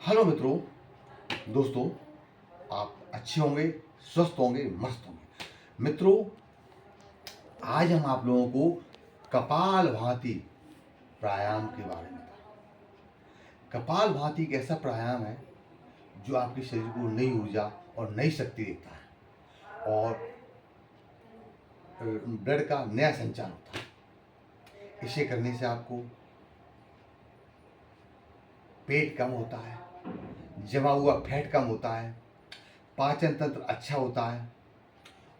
Hello मित्रों, दोस्तों, आप अच्छे होंगे, स्वस्थ होंगे, मस्त होंगे। मित्रों, आज हम आप लोगों को कपालभाति प्राणायाम के बारे में बताएं। कपालभाति एक ऐसा प्राणायाम है जो आपके शरीर को नई ऊर्जा और नई शक्ति देता है और ब्लड का नया संचार होता है। इसे करने से आपको पेट कम होता है, जमा हुआ फैट कम होता है, पाचन तंत्र अच्छा होता है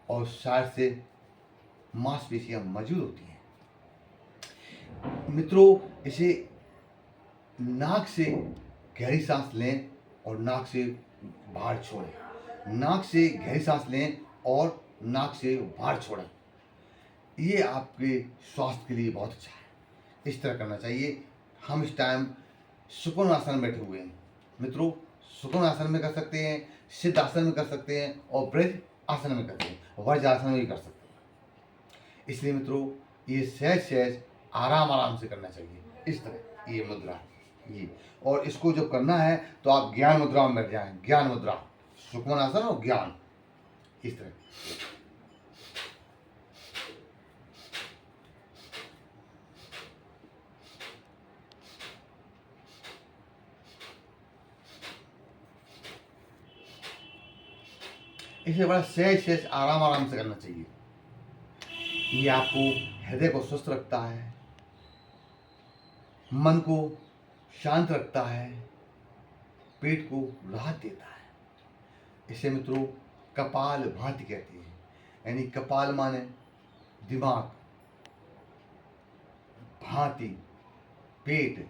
और शरीर से मांसपेशियां मौजूद होती हैं। मित्रों, इसे नाक से गहरी सांस लें और नाक से बाहर छोड़ें। नाक से गहरी सांस लें और नाक से बाहर छोड़ें। ये आपके स्वास्थ्य के लिए बहुत अच्छा है। इस तरह करना चाहिए। हम इस टाइम सुकून आसन में बैठे हुए हैं। मित्रों, सुकून आसन में कर सकते हैं, सिद्ध आसन में कर सकते हैं और ब्रज आसन में करते हैं, वज्रासन में भी कर सकते हैं। इसलिए मित्रों, ये सहज सहज आराम आराम से करना चाहिए। इस तरह ये मुद्रा ये, और इसको जब करना है तो आप ज्ञान मुद्रा में बैठ जाएं। ज्ञान मुद्रा, सुकून आसन और ज्ञान, इस तरह। इसे बड़ा सहज सहज आराम आराम से करना चाहिए। ये आपको हृदय को स्वस्थ रखता है, मन को शांत रखता है, पेट को राहत देता है। इसे मित्रों कपाल भाति कहते हैं। यानी कपाल माने दिमाग, भांति पेट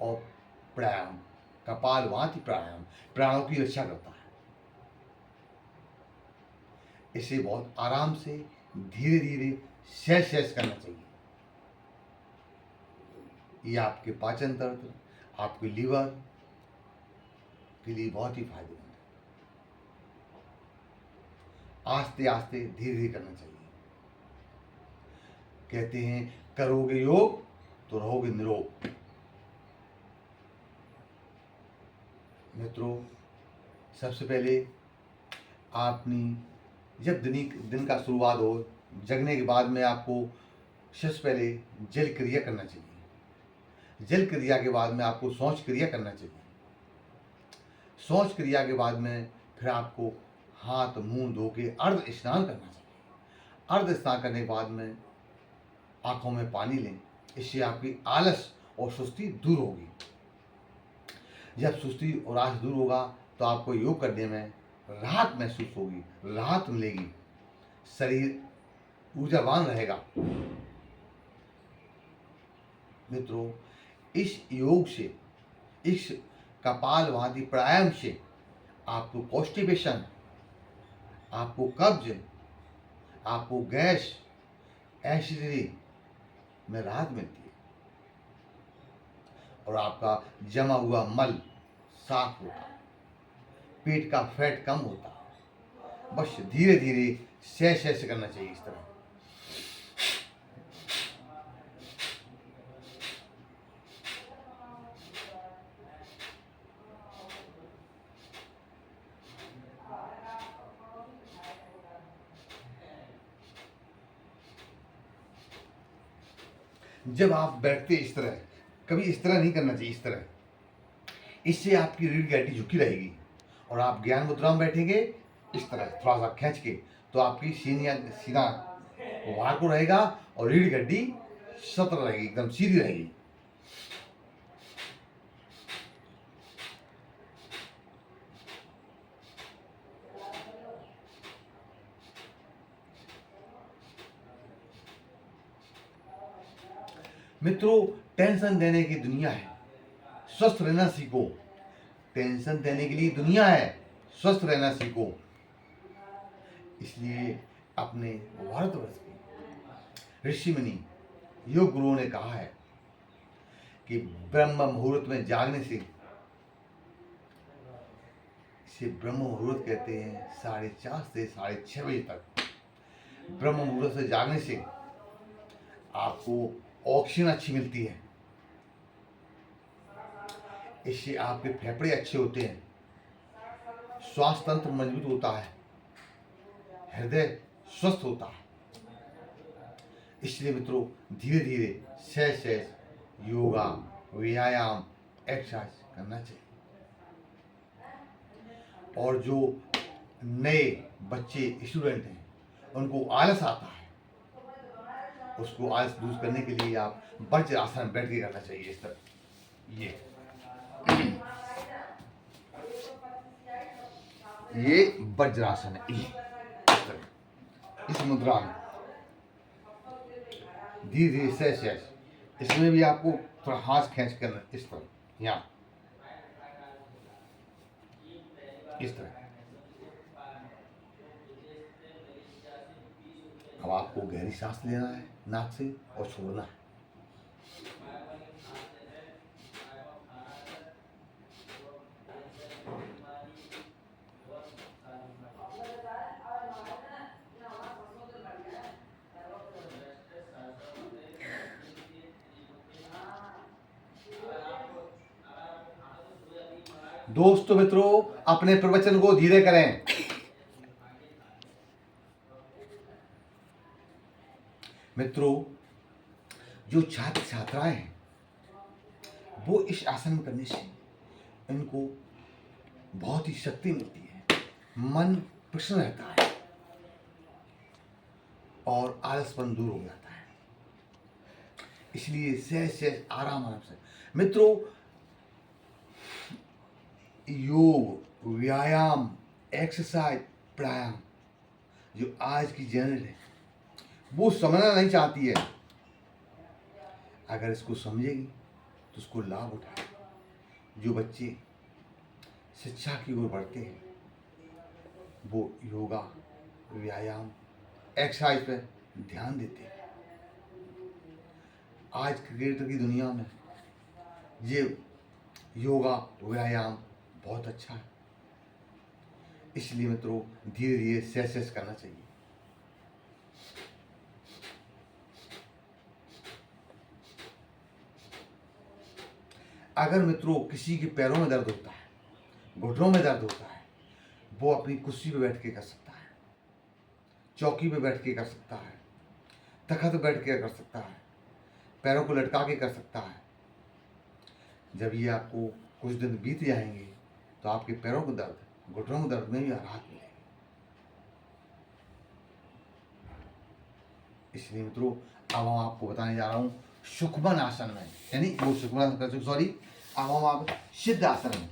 और प्राणायाम। कपाल भाति प्राणायाम प्राणों की रक्षा करता है। इसे बहुत आराम से धीरे धीरे सहज सहज करना चाहिए। ये आपके पाचन तंत्र, आपके लीवर के लिए बहुत ही फायदेमंद है। आस्ते आस्ते धीरे धीरे करना चाहिए। कहते हैं करोगे योग तो रहोगे निरोग। मित्रों, सबसे पहले आपने जब दिन का शुरुआत हो, जगने के बाद में आपको सबसे पहले जल क्रिया करना चाहिए। जल क्रिया के बाद में आपको शौच क्रिया करना चाहिए। शौच क्रिया के बाद में फिर आपको हाथ मुंह धो के अर्ध स्नान करना चाहिए। अर्ध स्नान करने के बाद में आंखों में पानी लें। इससे आपकी आलस और सुस्ती दूर होगी। जब सुस्ती और आलस दूर होगा तो आपको योग करने में राहत महसूस होगी, राहत मिलेगी, शरीर ऊर्जावान रहेगा। मित्रों, इस योग से, इस कपालभाति प्राणायाम से आपको कॉन्स्टिपेशन, आपको कब्ज, आपको गैस, एसिडिटी में राहत मिलती है और आपका जमा हुआ मल साफ होता है, पेट का फैट कम होता है। बस धीरे धीरे सहज सहज से करना चाहिए। इस तरह जब आप बैठते इस तरह, कभी इस तरह नहीं करना चाहिए। इस तरह, इससे आपकी रीढ़ की हड्डी झुकी रहेगी और आप ज्ञान मुद्रा में बैठेंगे इस तरह थोड़ा सा खींच के, तो आपकी सीना बाहर को रहेगा और रीढ़ की हड्डी सत्र रहेगी, एकदम सीधी रहेगी। मित्रों, टेंशन देने की दुनिया है, स्वस्थ रहना सीखो। टेंशन देने के लिए दुनिया है, स्वस्थ रहना सीखो। इसलिए अपने भारतवर्ष के ऋषि मुनि योग गुरुओं ने कहा है कि ब्रह्म मुहूर्त में जागने से, इसे ब्रह्म मुहूर्त कहते हैं, 4:30 से 6:30 बजे तक ब्रह्म मुहूर्त से जागने से आपको ऑक्सीजन अच्छी मिलती है। इससे आपके फेफड़े अच्छे होते हैं, श्वास तंत्र मजबूत होता है, हृदय स्वस्थ होता है। इसलिए मित्रों धीरे धीरे सहज सहज योगा, व्यायाम, एक्सरसाइज करना चाहिए। और जो नए बच्चे स्टूडेंट हैं उनको आलस आता है, उसको आलस दूर करने के लिए आप वज्र आसन बैठ के करना चाहिए। इस तरह ये वज्रासन है। इस मुद्रा में धीरे धीरे सहज सहज, इसमें भी आपको थोड़ा हाथ खींच कर इस तरह, यहाँ इस तरह। अब आपको गहरी सांस लेना है नाक से और छोड़ना है। दोस्तों मित्रों अपने प्रवचन को धीरे करें। मित्रों जो छात्र छात्राएं हैं वो इस आसन करने से इनको बहुत ही शक्ति मिलती है, मन प्रसन्न रहता है और आलसपन दूर हो जाता है। इसलिए सहज सहज आराम आराम से मित्रों योग, व्यायाम, एक्सरसाइज, प्राणायाम जो आज की जनरेशन है वो समझना नहीं चाहती है। अगर इसको समझेगी तो उसको लाभ उठाए। जो बच्चे शिक्षा की ओर बढ़ते हैं वो योगा, व्यायाम, एक्सरसाइज पर ध्यान देते हैं। आज क्रिकेटर की दुनिया में ये योगा, व्यायाम बहुत अच्छा है। इसलिए मित्रों धीरे धीरे सहज सहज करना चाहिए। अगर मित्रों किसी के पैरों में दर्द होता है, घुटनों में दर्द होता है, वो अपनी कुर्सी पे बैठ के कर सकता है, चौकी पे बैठ के कर सकता है, तख्त पे बैठ के कर सकता है, पैरों को लटका के कर सकता है। जब ये आपको कुछ दिन बीत जाएंगे तो आपके पैरों को दर्द, घुटनों में दर्द में भी राहत मिलेगी। इसलिए मित्रों अब हम आपको बताने जा रहा हूँ सुखमन आसन में, यानी वो सुखमन आसन, सॉरी अब हम आप सिद्ध आसन में।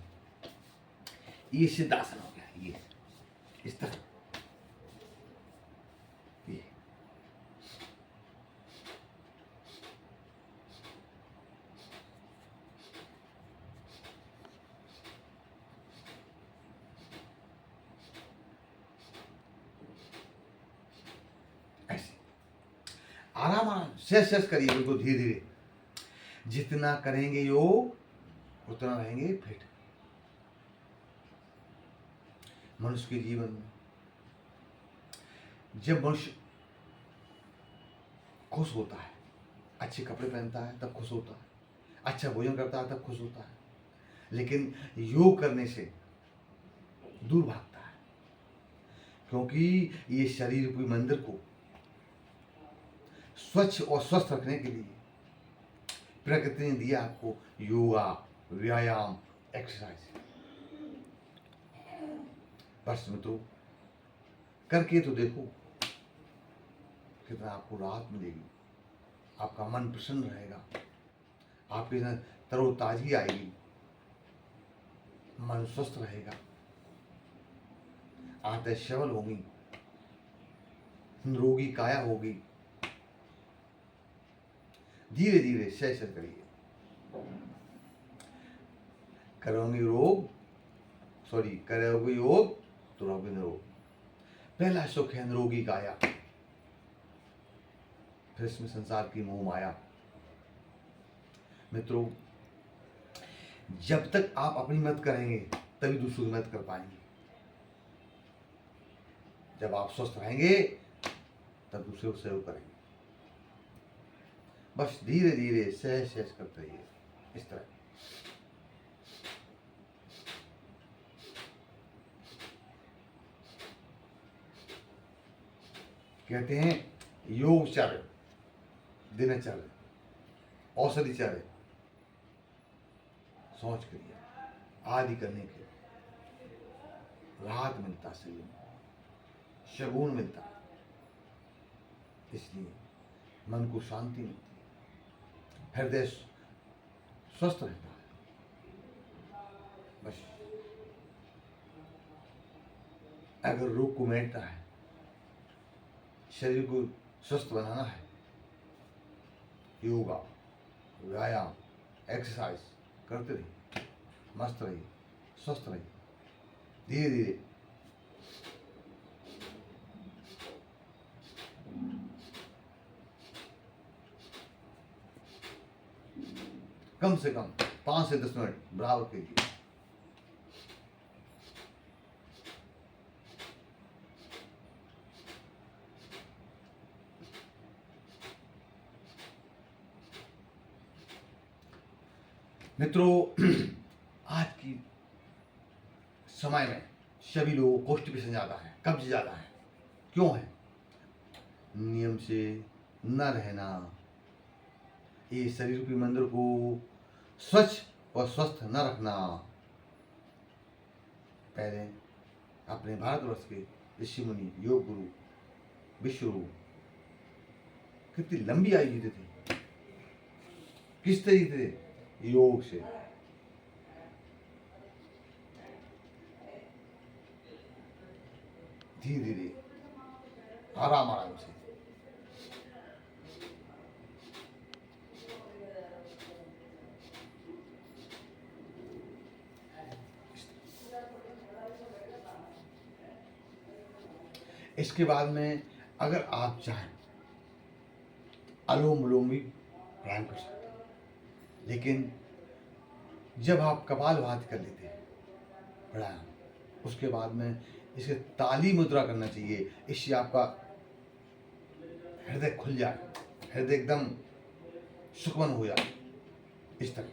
ये सिद्ध आसन हो गया, ये इस तरह, ये ऐसे आराम आराम सहज सहज करिए, बिल्कुल धीरे धीरे। जितना करेंगे योग उतना रहेंगे फिट। मनुष्य के जीवन में जब मनुष्य खुश होता है, अच्छे कपड़े पहनता है तब खुश होता है, अच्छा भोजन करता है तब खुश होता है, लेकिन योग करने से दूर भागता है। क्योंकि ये शरीर रूपी मंदिर को स्वच्छ और स्वस्थ रखने के लिए प्रकृति ने दिया आपको योगा, व्यायाम, एक्सरसाइज। बस मित्रों करके तो देखो कितना आपको राहत मिलेगी, आपका मन प्रसन्न रहेगा, आपके अंदर तरोताजगी आएगी, मन स्वस्थ रहेगा, आंतें सबल होंगी, निरोगी काया होगी। धीरे धीरे सहज सहज करिए। करोगे योग तो रहोगे निरोग। पहला सुख है निरोगी काया, फिर इसमें संसार की मोह माया। मित्रों जब तक आप अपनी मदद करेंगे तभी दूसरों की मदद कर पाएंगे। जब आप स्वस्थ रहेंगे तब दूसरे को सहयोग करेंगे। बस धीरे धीरे सहज सहज करते रहिए इस तरह। कहते हैं योगचर्य, दिनचर्य, औषधिचर्य, सोच करिए आदि करने के राहत मिलता, शरीर में शगुन मिलता, इसलिए मन को शांति मिलती है, हृदय स्वस्थ रहता है। बस अगर रोग को मिटाना है, शरीर को स्वस्थ बनाना है, योगा, व्यायाम, एक्सरसाइज करते रहिए, मस्त रहिए, स्वस्थ रहिए। धीरे धीरे कम से कम 5 से 10 मिनट बराबर कीजिए। मित्रों, आज की समय में सभी लोगों को कॉन्स्टिपेशन ज़्यादा है, कब्ज ज़्यादा है। क्यों है? नियम से न रहना, ये शरीर के मंदिर को स्वच्छ और स्वस्थ न रखना। पहले अपने भारतवर्ष के ऋषि मुनि, योग गुरु, विश्व गुरु कितनी लंबी आयु जीते थे। किस तरीके थे? योग से। धीरे धीरे, आराम आराम से। इसके बाद में अगर आप चाहें अनुलोम विलोम भी प्राणायाम कर सकते हैं, लेकिन जब आप कपालभाति कर लेते हैं प्राणायाम, उसके बाद में इसे ताली मुद्रा करना चाहिए। इससे आपका हृदय खुल जाए, हृदय एकदम सुकमन हो जाए। इस तरह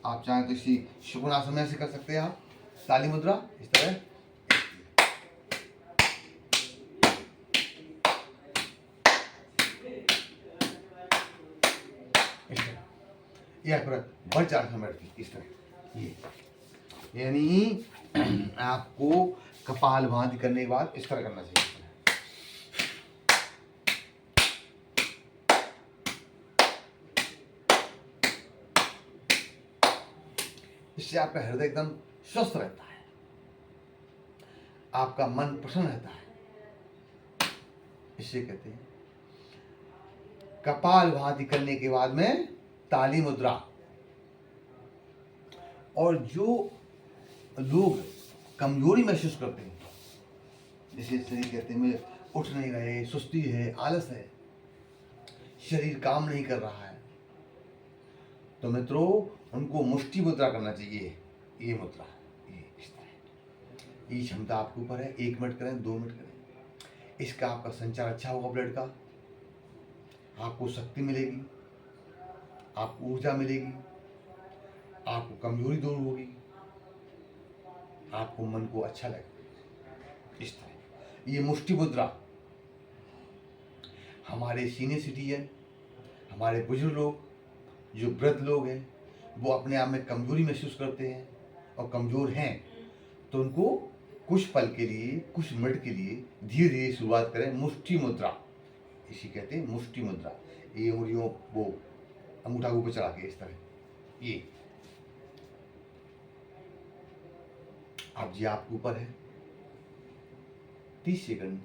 आप चाहें तो इसी सुकुनासन में से कर सकते हैं आप ताली मुद्रा इस तरह। या फिर बढ़ चढ़ कर बैठती इस तरह। ये यानी आपको कपालभाति करने के बाद इस तरह करना चाहिए। इससे आपका हृदय एकदम स्वस्थ रहता है, आपका मन प्रसन्न रहता है। इसे कहते हैं कपालभाति करने के बाद में ताली मुद्रा। और जो लोग कमजोरी महसूस करते हैं, जैसे शरीर कहते हैं मैं उठ नहीं रहे, सुस्ती है, आलस है, शरीर काम नहीं कर रहा है, तो मित्रों उनको मुष्टि मुद्रा करना चाहिए। ये मुद्रा, ये इस तरह। ये क्षमता आपके ऊपर है। 1 मिनट करें, 2 मिनट करें, इसका आपका संचार अच्छा होगा ब्लड का, आपको शक्ति मिलेगी, आपको ऊर्जा मिलेगी, आपको कमजोरी दूर होगी, आपको मन को अच्छा लगेगा। इस तरह ये मुष्टि मुद्रा हमारे सीनियर सिटीजन, हमारे बुजुर्ग लोग, जो वृद्ध लोग हैं, वो अपने आप में कमजोरी महसूस करते हैं और कमजोर हैं, तो उनको कुछ पल के लिए, कुछ मिनट के लिए धीरे धीरे शुरुआत करें मुष्टि मुद्रा। इसी कहते हैं मुष्टि मुद्रा। ये उंगलियों वो अंगूठा ऊपर चढ़ा के इस तरह। ये आप जी आपके ऊपर है। 30 सेकंड,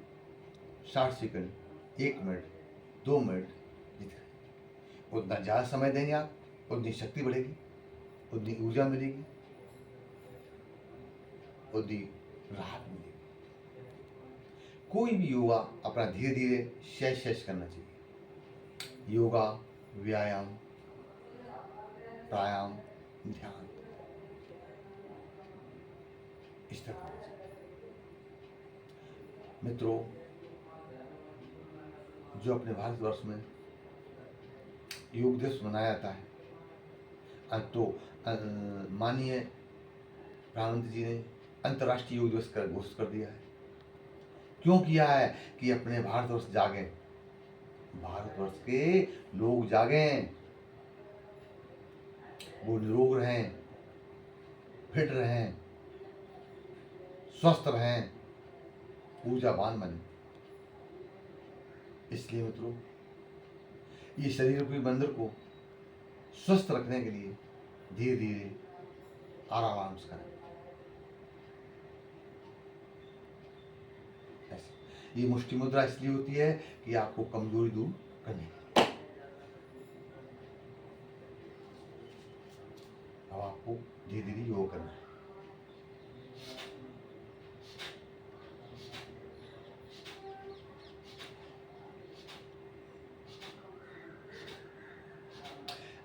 60 सेकंड, 1 मिनट, 2 मिनट, जितना उतना ज़्यादा समय देंगे आप, उतनी शक्ति बढ़ेगी, उतनी ऊर्जा मिलेगी, उतनी राहत मिलेगी। कोई भी योगा अपना धीरे धीरे सहज सहज करना चाहिए। योगा, व्यायाम, प्राणायाम, ध्यान इस तरह करना चाहिए। मित्रों, जो अपने भारतवर्ष में योग दिवस मनाया जाता है, तो माननीय प्रधानमंत्री जी ने अंतर्राष्ट्रीय योग दिवस का घोषित कर दिया है। क्यों किया है? कि अपने भारतवर्ष जागे, भारतवर्ष के लोग जागें, वो निरोग रहें, फिट रहें, स्वस्थ रहें, ऊर्जावान बने। इसलिए मित्रों, ये शरीर रूपी मंदिर को स्वस्थ रखने के लिए धीरे धीरे आराम से करें। ऐसे ये मुष्टि मुद्रा इसलिए होती है कि आपको कमजोरी दूर करने की। अब आपको धीरे धीरे योग करना है।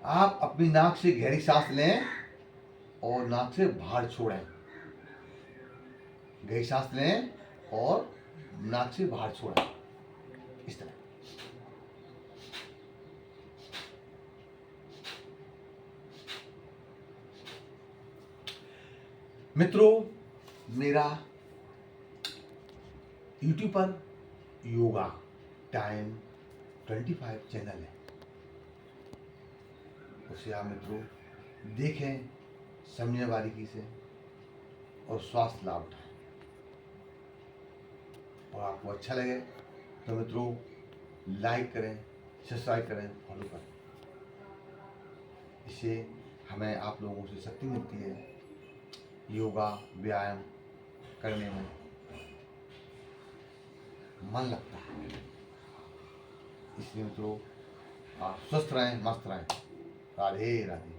आप अपनी नाक से गहरी सांस लें और नाक से बाहर छोड़ें। गहरी सांस लें और नाक से बाहर छोड़ें, इस तरह। मित्रों, मेरा YouTube पर योगा टाइम 25 चैनल है, उसे आप मित्रों देखें, समझें बारीकी से और स्वास्थ्य लाभ उठाएं। और आपको अच्छा लगे तो मित्रों लाइक करें, सब्सक्राइब करें, फॉलो करें। इससे हमें आप लोगों से शक्ति मिलती है योगा व्यायाम करने में, मन लगता है। इसलिए मित्रों आप स्वस्थ रहें, मस्त रहें। राधे राधे।